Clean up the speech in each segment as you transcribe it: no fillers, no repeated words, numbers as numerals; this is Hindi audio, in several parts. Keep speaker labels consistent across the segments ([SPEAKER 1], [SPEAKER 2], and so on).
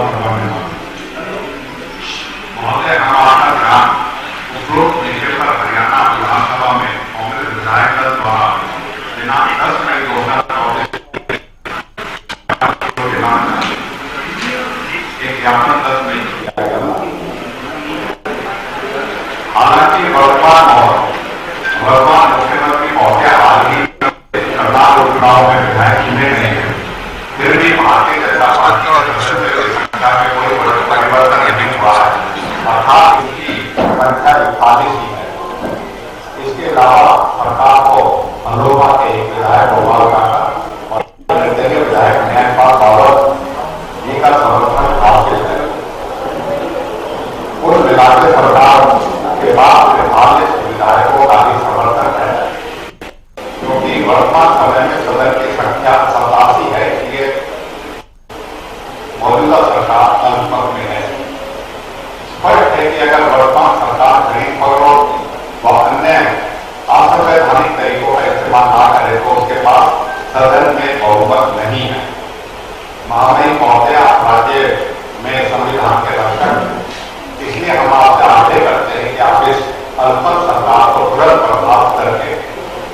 [SPEAKER 1] विधानसभा में महोदय, हम आपका ध्यान उपरोक्त विषय पर हरियाणा विधानसभा में कांग्रेस विधायक दल द्वारा दिनांक 10 मई 2024 एक ज्ञापन दर्ज नहीं किया गया। हालांकि वर्तमान मुख्यमंत्री महोदय हाल ही करनाल उपचुनाव में विधायक चुने नहीं है, फिर भी भारतीय जनता पार्टी की संख्या में कोई परिवर्तन नहीं हुआ है, अर्थात इसकी संख्या 41 ही है। इसके अलावा सरकार को अलोमा के एक विधायक गोपाल काका और निर्दलीय विधायक न्यायपाल रावत जी का समर्थन हासिल है। कुल मिलाकर सरकार के बाद 45 विधायकों का भी समर्थन है, क्योंकि वर्तमान समय में सदन की संख्या 87 है, इसलिए मौजूदा सरकार अल्पमत में है। स्पष्ट है कि अगर वर्तमान सरकार गरीब पकड़ों व अन्य असंवैधानिक तरीकों का इस्तेमाल न करे तो उसके पास सदन में बहुमत नहीं है। महामहिम महोदय, राज्य में संविधान के रक्षक, इसलिए हम आपसे आग्रह करते हैं कि आप इस अल्पमत सरकार को तुरंत बर्खास्त करके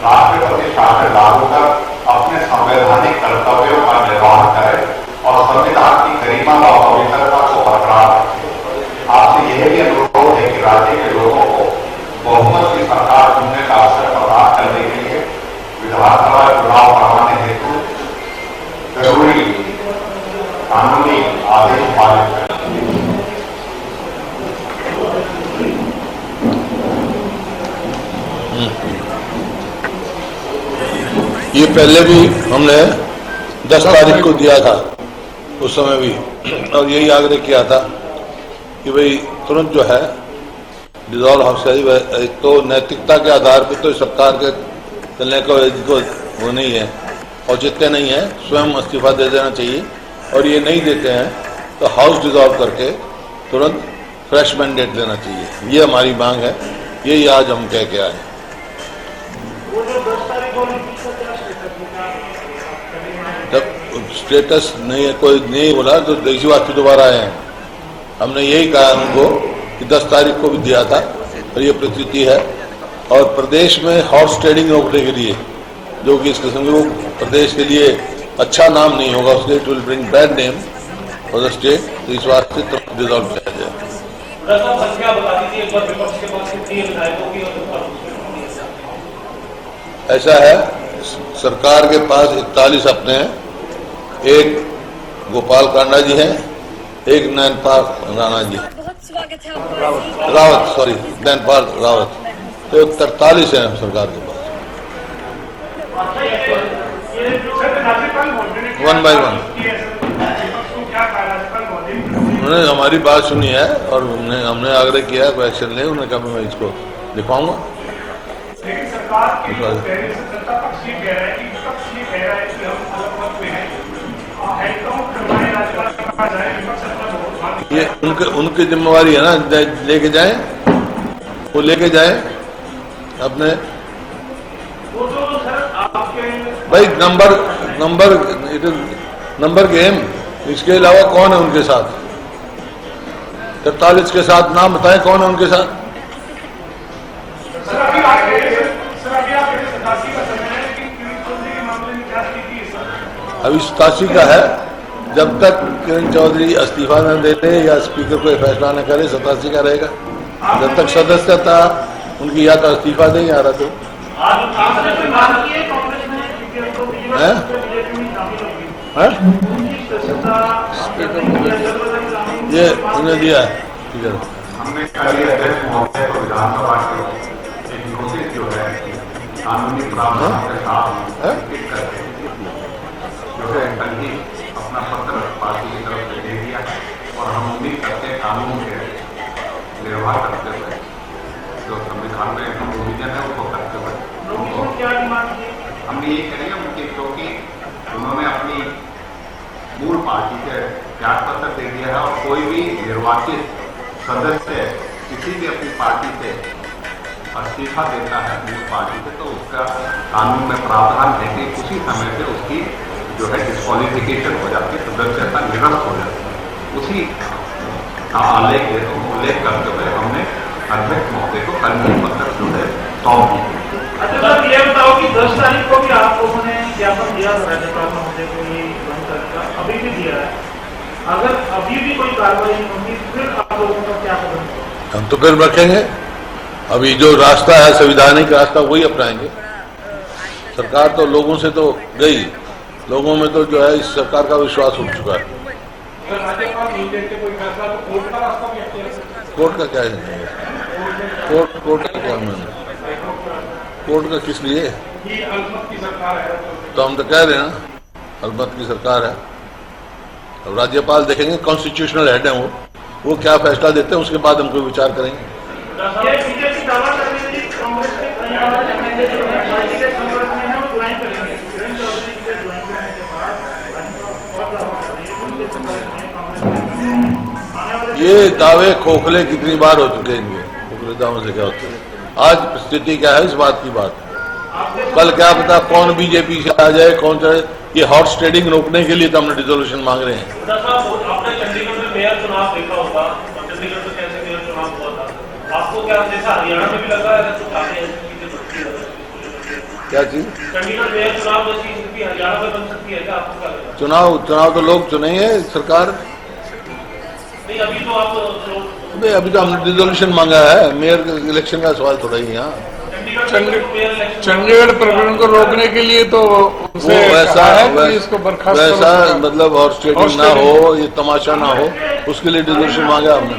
[SPEAKER 1] राष्ट्रपति शासन लागू कर अपने संवैधानिक कर्तव्यों का निर्वहन करें और संविधान की गरिमा व पवित्रता को बरकरार रखें। आपसे यह भी अनुरोध है कि राज्य के लोगों को बहुमत की सरकार चुनने का अवसर प्रदान करने के लिए विधानसभा चुनाव करवाने हेतु जरूरी कानूनी आदेश पालित करें।
[SPEAKER 2] ये पहले भी हमने 10 तारीख को दिया था, उस समय भी, और यही आग्रह किया था कि भाई तुरंत जो है डिसॉल्व हाउस है। तो नैतिकता के आधार पर तो सरकार के चलने का वो नहीं है, औचित्य नहीं है, स्वयं इस्तीफा दे देना चाहिए। और ये नहीं देते हैं तो हाउस डिसॉल्व करके तुरंत फ्रेश मैंडेट देना चाहिए। ये हमारी मांग है, यही आज हम कह के आए। जब स्टेटस नहीं है, कोई नहीं बोला तो देशवासी दोबारा आए हैं। हमने यही कहा उनको कि 10 तारीख को भी दिया था और ये प्रतीति है। और प्रदेश में हॉर्स ट्रेडिंग रोकने के लिए, जो कि इस किस्म के वो प्रदेश के लिए अच्छा नाम नहीं होगा, उसके it will bring bad name for the state, तो इस वास्ते तो डिसॉल्व किया जाए। ऐसा है, सरकार के पास 41 अपने हैं, एक गोपाल कांडा जी हैं, एक नैनपाल राणा जी, रावत, सॉरी नैनपाल रावत, तो 43 हैं सरकार के पास, 1 by 1। उन्होंने हमारी बात सुनी है और हमने आग्रह किया है एक्शन ले। उन्होंने कहा मैं इसको दिखाऊंगा।
[SPEAKER 3] लेकिन सरकार के सत्ता पक्ष ये कह रहा है कि विपक्ष ये कह रहा है कि हम अलग मत में हैं, हेडकाउंट करवाएं, राज्यपाल का जाए, विपक्ष अपना
[SPEAKER 2] ये उनकी जिम्मेवारी है ना, लेके जाए, वो लेके जाए अपने भाई नंबर गेम। इसके अलावा कौन है उनके साथ? 43 के साथ नाम बताएं कौन है उनके साथ। अभी 87 का है, जब तक किरण चौधरी इस्तीफा न देते या स्पीकर को फैसला न करे 87 का रहेगा। जब तक सदस्यता उनकी या तो इस्तीफा दें या रद्द हो। ये उन्हें दिया है।
[SPEAKER 1] हमने कल अध्यक्ष महोदय को विधानसभा के एक नोटिस जो है कानूनी प्रावधान के साथ करके जो है कल ही अपना पत्र पार्टी की तरफ से दे दिया और हम उम्मीद करते हैं कानून के निर्वाह करते हुए जो संविधान में प्रोविजन है उसको करते हुए हमने ये करेंगे उनकी, क्योंकि उन्होंने अपनी मूल पार्टी से त्याग पत्र दे दिया है और कोई भी निर्वाचित सदस्य किसी भी अपनी पार्टी से इस्तीफा देता है मूल पार्टी से, तो उसका कानून में प्रावधान है कि उसी समय से उसकी जो है डिस्क्वालिफिकेशन हो जाती है, सदस्यता निरस्त हो जाती है। उसी आलेख उल्लेख करते हुए हमने अध्यक्ष महोदय को कल पत्र जो है सौंप दी।
[SPEAKER 3] अच्छा सर, ये बताओ कि 10 तारीख को भी आप लोगों ने ज्ञापन दिया था राज्यपाल महोदय को, ये बंद करने का अभी भी दिया है। अगर अभी भी कोई कार्रवाई नहीं होगी फिर आप लोगों का क्या कदम होगा?
[SPEAKER 2] हम तो फिर रखेंगे। अभी जो रास्ता है संवैधानिक रास्ता वही अपनाएंगे। सरकार तो लोगों से तो गई, लोगों में तो जो है इस सरकार का विश्वास उठ चुका है। कोर्ट का क्या है? कोर्ट का क्या है? कोर्ट का किस लिए? तो हम तो कह रहे हैं ना, अल्पमत की सरकार है। अब राज्यपाल देखेंगे, कॉन्स्टिट्यूशनल हेड है वो क्या फैसला देते हैं, उसके बाद हम कोई विचार करेंगे। ये दावे खोखले कितनी बार हो चुके हैं इनके, खोखले दावों से क्या होते हैं। आज स्थिति क्या है इस बात की बात, कल क्या पता कौन बीजेपी से आ जाए, कौन चाहे। ये हॉर्स ट्रेडिंग रोकने के लिए तो हमने डिसोल्यूशन मांग रहे हैं।
[SPEAKER 3] आपने चंडीगढ़ में मेयर चुनाव देखा होगा, चंडीगढ़ में कैसे मेयर चुनाव हुआ था, आपको क्या जैसा हरियाणा में भी लगा है?
[SPEAKER 2] क्या चीज?
[SPEAKER 3] चंडीगढ़ मेयर चुनाव जैसी स्थिति हरियाणा में बन सकती है क्या? आपको क्या लगता है?
[SPEAKER 2] चुनाव तो लोग चुनेंगे, सरकार
[SPEAKER 3] नहीं। अभी तो आप
[SPEAKER 2] अभी तो हमने डिसोल्यूशन मांगा है, मेयर इलेक्शन का सवाल थोड़ा ही। यहाँ
[SPEAKER 4] चंडीगढ़ प्रकरण को रोकने के लिए तो
[SPEAKER 2] वो वैसा मतलब हॉर्स ट्रेडिंग ना हो, ये तमाशा ना हो, उसके लिए डिसोल्यूशन मांगा हमने।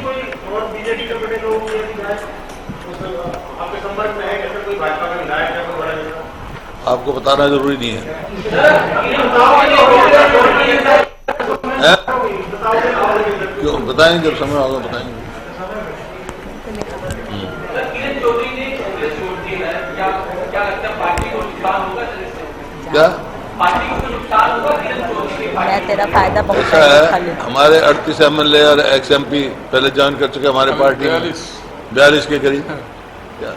[SPEAKER 2] आपको बताना जरूरी नहीं है। क्यों बताएंगे, जब समय होगा बताएंगे। क्या
[SPEAKER 5] मैं तेरा फायदा
[SPEAKER 2] ऐसा है, हमारे 38 MLA और XMP पहले ज्वाइन कर चुके हमारे पार्टी में, 42 के करीब। क्या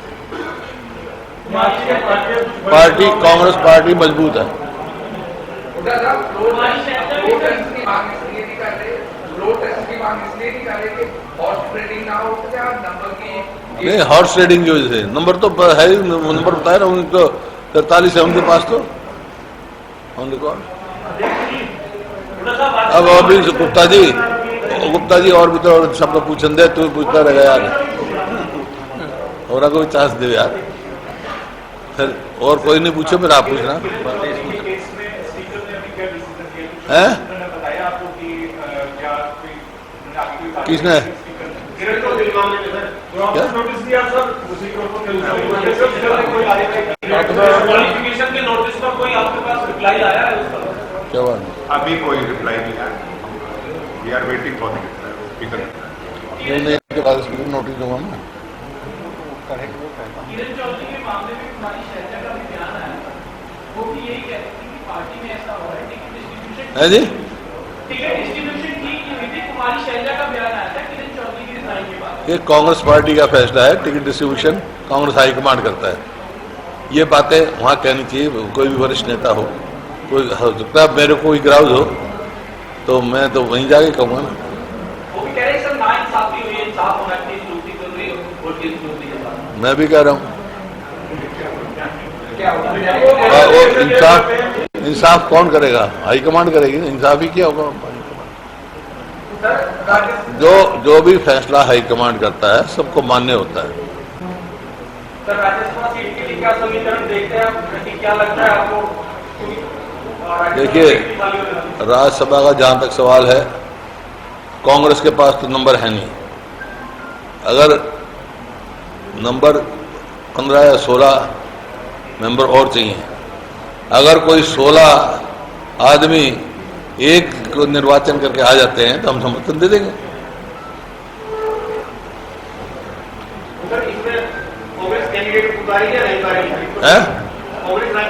[SPEAKER 2] पार्टी, कांग्रेस पार्टी मजबूत है। नहीं, हॉर्स ट्रेडिंग की वजह से नंबर तो है ही, नंबर बताया ना उनको 43 है उनके पास तो ऑन रिकॉर्ड। अब और भी गुप्ता जी और भी तो सबको पूछन दे, तू पूछता रहेगा यार, और कोई चांस दे यार। फिर और कोई नहीं पूछे, फिर आप पूछना है। किसने क्या बात?
[SPEAKER 1] अभी कोई रिप्लाई नहीं आया। We are waiting for speaker.
[SPEAKER 2] Notice दूंगा मैं।
[SPEAKER 6] किरण चौधरी के मामले में कुमारी शैलजा का भी बयान आया था, वो भी यही कह रही थी कि पार्टी में ऐसा हो रहा है, टिकट डिस्ट्रीब्यूशन
[SPEAKER 2] है जी,
[SPEAKER 6] टिकट डिस्ट्रीब्यूशन ठीक नहीं हुई थी। कुमारी शैलजा का बयान आया था किरण चौधरी के रिजाइन के बाद।
[SPEAKER 2] ये कांग्रेस पार्टी का फैसला है, टिकट डिस्ट्रीब्यूशन कांग्रेस हाईकमांड करता है। ये बातें वहाँ कहनी चाहिए, कोई भी वरिष्ठ नेता हो, कोई हो सकता है मेरे को ग्राउज हो तो मैं तो वहीं जाके कहूँगा ना।
[SPEAKER 6] वो भी कह रहे सर नाइंसाफी हुई है, इंसाफ होना चाहिए, ड्यूटी कर रही है वोट की ड्यूटी के बाद।
[SPEAKER 2] मैं भी कह रहा हूँ, इंसाफ कौन करेगा? हाईकमांड करेगी ना, इंसाफ ही क्या होगा? जो भी फैसला हाईकमांड करता है सबको मान्य होता है।
[SPEAKER 6] सर राज्यसभा सीट के लिए क्या समीकरण देखते हैं आप, क्या लगता है आपको?
[SPEAKER 2] देखिए, राज्यसभा का जहां तक सवाल है, कांग्रेस के पास तो नंबर है नहीं। अगर नंबर 15 या 16 मेंबर और चाहिए, अगर कोई 16 आदमी एक को निर्वाचन करके आ जाते हैं तो हम समर्थन दे देंगे।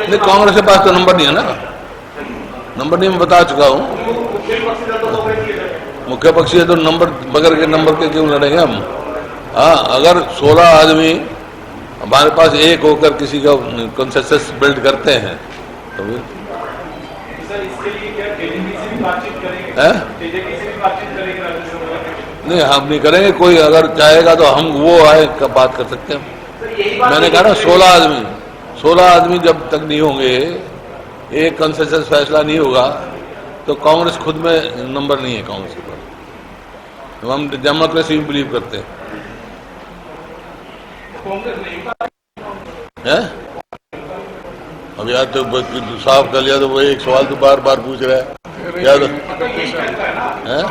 [SPEAKER 2] नहीं, कांग्रेस के पास तो नंबर नहीं है ना, नंबर नहीं, मैं बता चुका हूँ। मुख्य पक्षी है तो नंबर बगैर के नंबर के क्यों लड़ेंगे हम? हाँ, अगर 16 आदमी हमारे पास एक होकर किसी का कंसेंसस बिल्ड करते हैं तो
[SPEAKER 6] सर इसके लिए क्या जेजेपी से भी बातचीत करेंगे?
[SPEAKER 2] हैं?
[SPEAKER 6] जेजेपी से भी बातचीत करेंगे राज्यसभा में?
[SPEAKER 2] नहीं, हम नहीं करेंगे। कोई अगर चाहेगा तो हम वो आए कब बात कर सकते हैं। मैंने कहा ना 16 आदमी जब तक नहीं होंगे, एक कंसेंसस फैसला नहीं होगा, तो कांग्रेस खुद में नंबर नहीं है कांग्रेस के पास। हम डेमोक्रेसी में बिलीव करते हैं।
[SPEAKER 6] कांग्रेस नहीं
[SPEAKER 2] हैं? अब यार तो साफ कर लिया, तो वो एक सवाल तो बार बार पूछ रहा है क्या तो, हैं?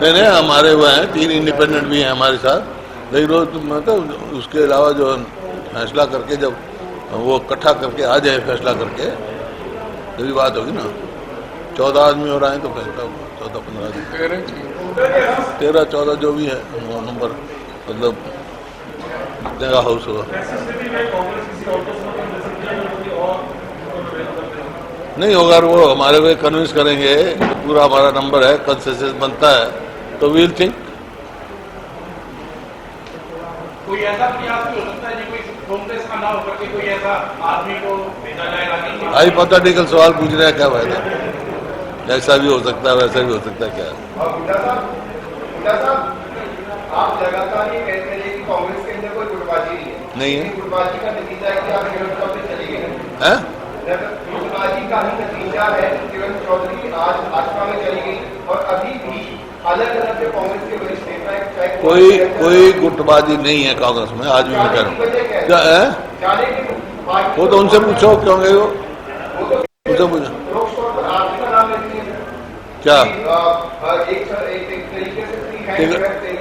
[SPEAKER 2] नहीं, हमारे वो हैं 3 इंडिपेंडेंट भी हैं हमारे साथ, लेकिन रोज मतलब उसके अलावा जो फैसला करके जब वो इकट्ठा करके आ जाए फैसला करके, तभी बात होगी ना। 14 आदमी हो रहे हैं तो फैसला होगा। 14-15 आदमी, 13-14 जो भी है वो नंबर, मतलब कितने का हाउस होगा। नहीं होगा, वो हमारे को कन्विंस करेंगे तो पूरा हमारा नंबर है, कंसेंसस बनता है तो वील थिंक।
[SPEAKER 6] कोई ऐसा प्रयास भी हो सकता है कोई कांग्रेस का ना होकर के कोई ऐसा आदमी को भेजा जाए राजनीति में?
[SPEAKER 2] हाइपोथेटिकल सवाल पूछ रहे हैं, क्या फायदा? ऐसा भी हो सकता है, वैसा भी हो सकता है, क्या है?
[SPEAKER 5] आप लगातार ये कहते हैं कि कांग्रेस के अंदर कोई गुटबाजी नहीं है। गुटबाजी का नतीजा है कि आप हेमंत चौधरी चले गए हैं। गुटबाजी का ही नतीजा है कि हेमंत चौधरी आज भाजपा में चली गई, और अभी भी अलग अलग जो कांग्रेस के वरिष्ठ नेता हैं,
[SPEAKER 2] कोई गुटबाजी नहीं है कांग्रेस में, आज भी मैं कह रहा हूँ। क्या है? वो तो उनसे पूछो क्यों गए वो, उनसे पूछो। क्या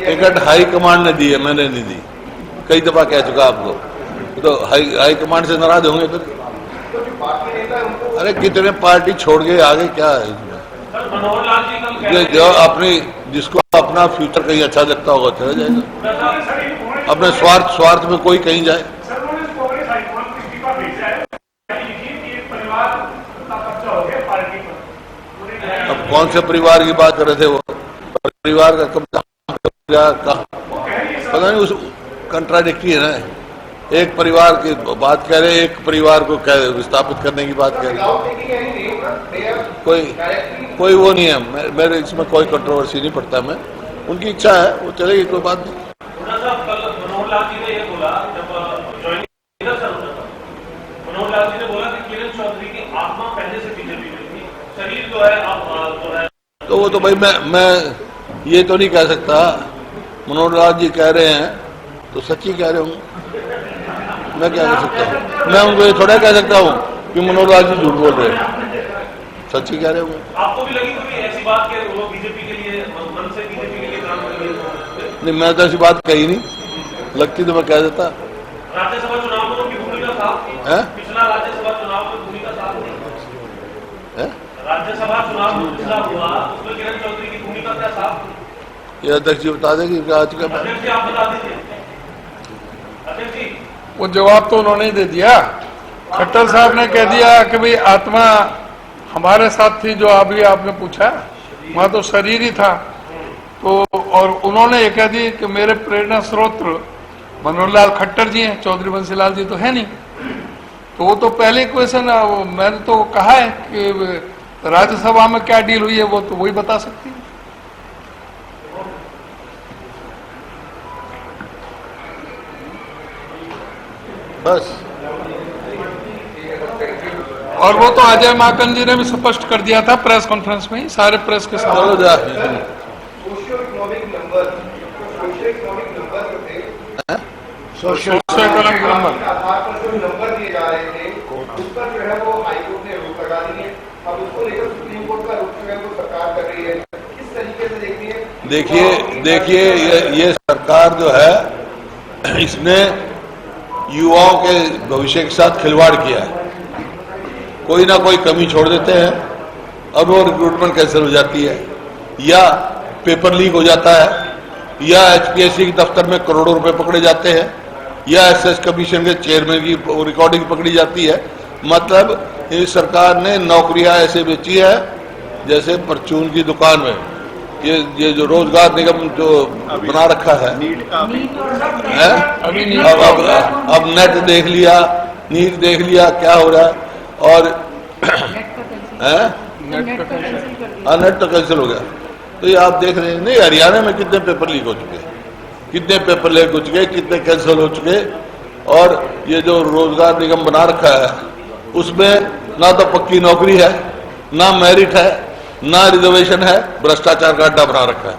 [SPEAKER 2] टिकट हाई कमांड ने दी है, मैंने नहीं दी। कई दफा कह चुका आपको, तो हाई कमांड से नाराज होंगे फिर। अरे कितने पार्टी छोड़ गए आगे, क्या है इसमें? ये जो अपनी जिसको अपना फ्यूचर कहीं अच्छा लगता होगा चला जाएगा, अपने स्वार्थ में कोई कहीं जाए। अब कौन से परिवार की बात कर रहे थे वो? परिवार का कब्जा पता नहीं, उस कंट्राडिक्टी है ना। एक परिवार की बात कह रहे, एक परिवार को विस्थापित करने की बात कह रहे। कोई वो नहीं है, मेरे इसमें कोई कंट्रोवर्सी नहीं पड़ता। मैं उनकी इच्छा है, वो चलेगी, कोई बात नहीं।
[SPEAKER 6] मनोहर लाल जी ने ये बोला जब मनोहर लाल जी ने बोला कि किरण चौधरी की आत्मा पहले से बीजेपी में थी, शरीर जो है
[SPEAKER 2] तो वो तो भाई मैं ये तो नहीं कह सकता। मनोहर लाल जी कह रहे हैं तो सच्ची कह रहे होंगे, मैं क्या कह सकता हूँ? मैं उनको ये थोड़ा कह सकता हूँ कि मनोहर लाल जी झूठ बोल रहे हैं, सच्ची कह रहे होंगे।
[SPEAKER 6] आपको भी लगी कोई ऐसी बात कि वो बीजेपी के लिए मन से बीजेपी के लिए काम कर रही है?
[SPEAKER 2] नहीं, मैं तो ऐसी बात कही नहीं, लगती तो मैं कह देता।
[SPEAKER 6] राज्यसभा चुनाव में उनकी भूमिका साफ थी। पिछला राज्यसभा चुनाव में भूमिका साफ थी। राज्यसभा चुनाव में पिछला हुआ, उसमें किरण चौधरी की भूमिका क्या साफ थी?
[SPEAKER 2] ये अध्यक्ष जी बता देंगे कि आज का
[SPEAKER 6] अध्यक्ष जी आप बता दीजिए। अध्यक्ष जी
[SPEAKER 4] वो जवाब तो उन्होंने ही दे दिया। खट्टर साहब ने कह दिया कि भाई आत्मा हमारे साथ थी, जो अभी आपने पूछा, वहाँ तो शरीर ही था। तो और उन्होंने ये कह दी कि मेरे प्रेरणा स्रोत मनोहर लाल खट्टर जी हैं, चौधरी बंसीलाल जी तो है नहीं। तो वो तो पहले क्वेश्चन, मैंने तो कहा है कि राज्यसभा में क्या डील हुई है वो तो वही बता सकती है।
[SPEAKER 2] बस।
[SPEAKER 4] और वो तो अजय माकन जी ने भी स्पष्ट कर दिया था प्रेस कॉन्फ्रेंस में ही, सारे प्रेस के साथ।
[SPEAKER 2] चलो जा।
[SPEAKER 4] सोशियो इकोनॉमिक नंबर
[SPEAKER 5] आधार पर जो नंबर दिए जा रहे थे, उस पर जो है वो हाईकोर्ट ने रोक लगा दी है। अब उसको लेकर सुप्रीम कोर्ट का रुख जो है वो सरकार कर रही है, किस तरीके से
[SPEAKER 2] देखिए ये सरकार जो है, इसने युवाओं के भविष्य के साथ खिलवाड़ किया है। कोई ना कोई कमी छोड़ देते हैं और वो रिक्रूटमेंट कैंसिल हो जाती है, या पेपर लीक हो जाता है, या HPSC के दफ्तर में करोड़ों रुपए पकड़े जाते हैं, या SS कमीशन के चेयरमैन की रिकॉर्डिंग पकड़ी जाती है। मतलब इस सरकार ने नौकरियां ऐसे बेची है जैसे परचून की दुकान में। ये जो रोजगार निगम जो बना रखा है, अब नेट देख लिया, नीट देख लिया, क्या हो रहा है। और
[SPEAKER 4] नेट
[SPEAKER 2] नेट तो कैंसिल हो गया। तो ये आप देख रहे हैं, नहीं हरियाणा में कितने पेपर लीक हो चुके, कितने पेपर लीक हो चुके, कितने कैंसिल हो चुके। और ये जो रोजगार निगम बना रखा है उसमें ना तो पक्की नौकरी है, ना मेरिट है, ना रिजर्वेशन है, भ्रष्टाचार का अड्डा बना रखा है।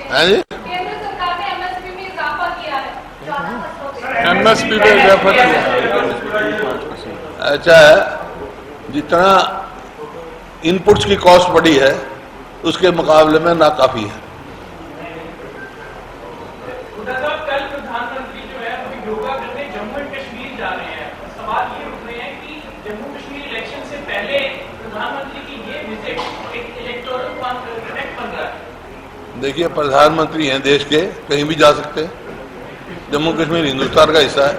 [SPEAKER 2] है जी,
[SPEAKER 4] एमएसपी पे इजाफा किया।
[SPEAKER 2] अच्छा है, जितना इनपुट्स की कॉस्ट बढ़ी है उसके मुकाबले में नाकाफी है।
[SPEAKER 6] कल प्रधानमंत्री जो है अभी योगा करने जम्मू एंड कश्मीर जा रहे हैं। सवाल ये उठ रहे हैं कि जम्मू कश्मीर इलेक्शन से पहले प्रधानमंत्री की ये विजिट एक इलेक्टोरल कनेक्ट बन रहा है।
[SPEAKER 2] देखिए, प्रधानमंत्री हैं देश के, कहीं भी जा सकते हैं। जम्मू कश्मीर हिंदुस्तान का हिस्सा है।